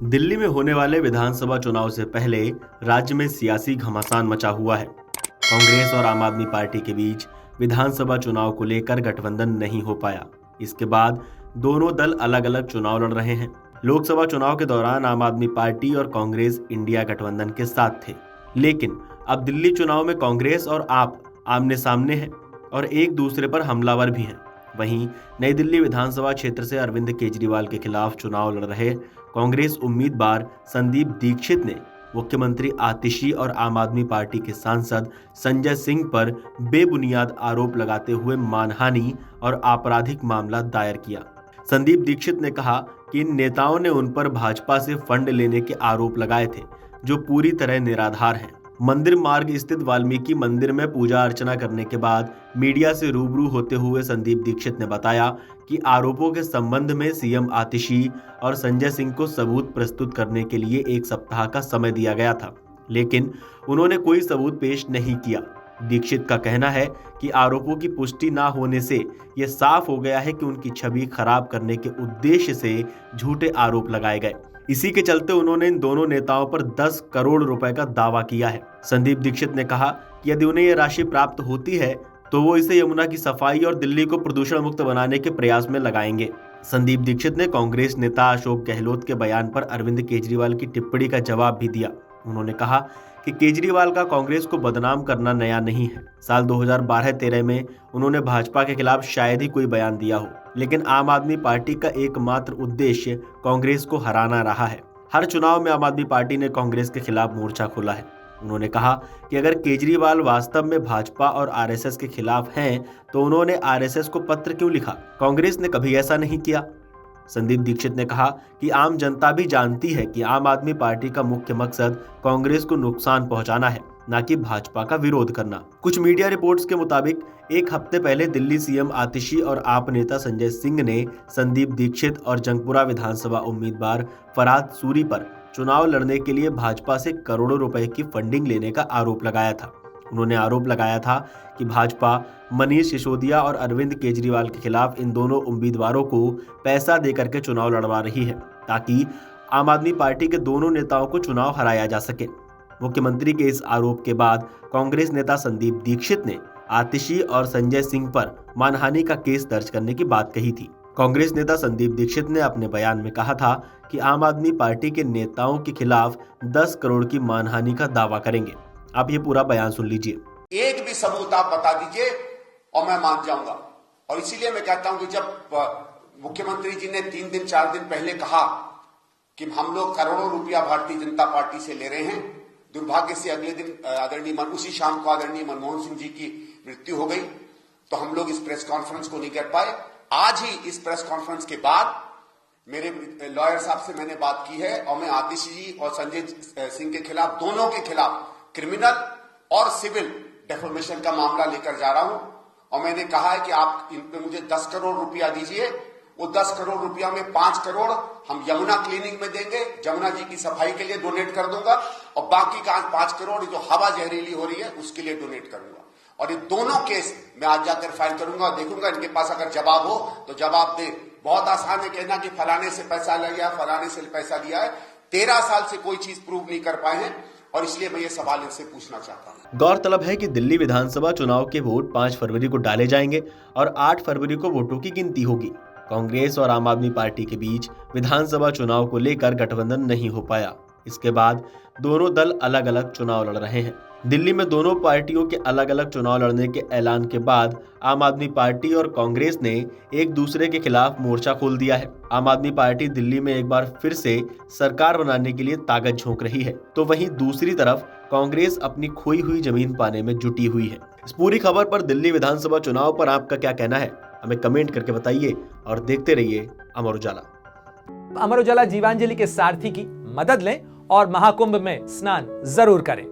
दिल्ली में होने वाले विधानसभा चुनाव से पहले राज्य में सियासी घमासान मचा हुआ है। कांग्रेस और आम आदमी पार्टी के बीच विधानसभा चुनाव को लेकर गठबंधन नहीं हो पाया। इसके बाद दोनों दल अलग अलग चुनाव लड़ रहे हैं। लोकसभा चुनाव के दौरान आम आदमी पार्टी और कांग्रेस इंडिया गठबंधन के साथ थे, लेकिन अब दिल्ली चुनाव में कांग्रेस और आप आमने सामने हैं और एक दूसरे पर हमलावर भी हैं। वहीं नई दिल्ली विधानसभा क्षेत्र से अरविंद केजरीवाल के खिलाफ चुनाव लड़ रहे कांग्रेस उम्मीदवार संदीप दीक्षित ने मुख्यमंत्री आतिशी और आम आदमी पार्टी के सांसद संजय सिंह पर बेबुनियाद आरोप लगाते हुए मानहानि और आपराधिक मामला दायर किया। संदीप दीक्षित ने कहा कि इन नेताओं ने उन पर भाजपा से फंड लेने के आरोप लगाए थे, जो पूरी तरह निराधार हैं। मंदिर मार्ग स्थित वाल्मीकि मंदिर में पूजा अर्चना करने के बाद मीडिया से रूबरू होते हुए संदीप दीक्षित ने बताया कि आरोपों के संबंध में सीएम आतिशी और संजय सिंह को सबूत प्रस्तुत करने के लिए 1 सप्ताह का समय दिया गया था, लेकिन उन्होंने कोई सबूत पेश नहीं किया। दीक्षित का कहना है कि आरोपों की पुष्टि न होने से यह साफ हो गया है कि उनकी छवि खराब करने के उद्देश्य से झूठे आरोप लगाए गए। इसी के चलते उन्होंने इन दोनों नेताओं पर 10 करोड़ रुपए का दावा किया है। संदीप दीक्षित ने कहा कि यदि उन्हें यह राशि प्राप्त होती है तो वो इसे यमुना की सफाई और दिल्ली को प्रदूषण मुक्त बनाने के प्रयास में लगाएंगे। संदीप दीक्षित ने कांग्रेस नेता अशोक गहलोत के बयान पर अरविंद केजरीवाल की टिप्पणी का जवाब भी दिया। उन्होंने कहा कि केजरीवाल का कांग्रेस को बदनाम करना नया नहीं है। साल 2012-13 में उन्होंने भाजपा के खिलाफ शायद ही कोई बयान दिया हो, लेकिन आम आदमी पार्टी का एकमात्र उद्देश्य कांग्रेस को हराना रहा है। हर चुनाव में आम आदमी पार्टी ने कांग्रेस के खिलाफ मोर्चा खोला है। उन्होंने कहा कि अगर केजरीवाल वास्तव में भाजपा और आरएसएस के खिलाफ हैं, तो उन्होंने आरएसएस को पत्र क्यों लिखा? कांग्रेस ने कभी ऐसा नहीं किया। संदीप दीक्षित ने कहा कि आम जनता भी जानती है कि आम आदमी पार्टी का मुख्य मकसद कांग्रेस को नुकसान पहुंचाना है, न कि भाजपा का विरोध करना। कुछ मीडिया रिपोर्ट्स के मुताबिक 1 हफ्ते पहले दिल्ली सीएम आतिशी और आप नेता संजय सिंह ने संदीप दीक्षित और जंगपुरा विधानसभा उम्मीदवार फरहाद सूरी पर चुनाव लड़ने के लिए भाजपा से करोड़ों रुपए की फंडिंग लेने का आरोप लगाया था। उन्होंने आरोप लगाया था कि भाजपा मनीष सिसोदिया और अरविंद केजरीवाल के खिलाफ इन दोनों उम्मीदवारों को पैसा देकर के चुनाव लड़वा रही है, ताकि आम आदमी पार्टी के दोनों नेताओं को चुनाव हराया जा सके। मुख्यमंत्री के इस आरोप के बाद कांग्रेस नेता संदीप दीक्षित ने आतिशी और संजय सिंह पर मानहानि का केस दर्ज करने की बात कही थी। कांग्रेस नेता संदीप दीक्षित ने अपने बयान में कहा था कि आम आदमी पार्टी के नेताओं के खिलाफ 10 करोड़ की मानहानि का दावा करेंगे। आप ये पूरा बयान सुन लीजिए। एक भी सबूत आप बता दीजिए और मैं मान जाऊंगा। और इसीलिए मैं कहता हूं कि जब मुख्यमंत्री जी ने 3 दिन 4 दिन पहले कहा कि हम लोग करोड़ों रुपया भारतीय जनता पार्टी से ले रहे हैं, दुर्भाग्य से अगले दिन उसी शाम को आदरणीय मनमोहन सिंह जी की मृत्यु हो गई, तो हम लोग इस प्रेस कॉन्फ्रेंस को नहीं कर पाए। आज ही इस प्रेस कॉन्फ्रेंस के बाद मेरे लॉयर साहब से मैंने बात की है और मैं आतिशी जी और संजय सिंह के खिलाफ, दोनों के खिलाफ क्रिमिनल और सिविल डेफोमेशन का मामला लेकर जा रहा हूं। और मैंने कहा है कि आप इन पे मुझे 10 करोड़ रुपया दीजिए। वो 10 करोड़ रुपया में 5 करोड़ हम यमुना क्लिनिक में देंगे, जमुना जी की सफाई के लिए डोनेट कर दूंगा, और बाकी का 5 करोड़ जो हवा जहरीली हो रही है उसके लिए डोनेट करूंगा। और ये दोनों केस मैं आज जाकर फाइल करूंगा और देखूंगा इनके पास अगर जवाब हो तो जवाब दे। बहुत आसान है कहना कि फलाने से पैसा लिया, फलाने से पैसा लिया है। 13 साल से कोई चीज प्रूव नहीं कर पाए हैं और इसलिए मैं ये सवाल इनसे पूछना चाहता हूं। गौरतलब है कि दिल्ली विधानसभा चुनाव के वोट 5 फरवरी को डाले जाएंगे और 8 फरवरी को वोटों की गिनती होगी। कांग्रेस और आम आदमी पार्टी के बीच विधानसभा चुनाव को लेकर गठबंधन नहीं हो पाया। इसके बाद दोनों दल अलग अलग चुनाव लड़ रहे हैं। दिल्ली में दोनों पार्टियों के अलग अलग चुनाव लड़ने के ऐलान के बाद आम आदमी पार्टी और कांग्रेस ने एक दूसरे के खिलाफ मोर्चा खोल दिया है। आम आदमी पार्टी दिल्ली में एक बार फिर से सरकार बनाने के लिए ताकत झोंक रही है, तो वहीं दूसरी तरफ कांग्रेस अपनी खोई हुई जमीन पाने में जुटी हुई है। इस पूरी खबर पर दिल्ली विधानसभा चुनाव पर आपका क्या कहना है, हमें कमेंट करके बताइए और देखते रहिए अमर उजाला। अमर उजाला जीवांजलि के सारथी की मदद लें और महाकुंभ में स्नान जरूर करें।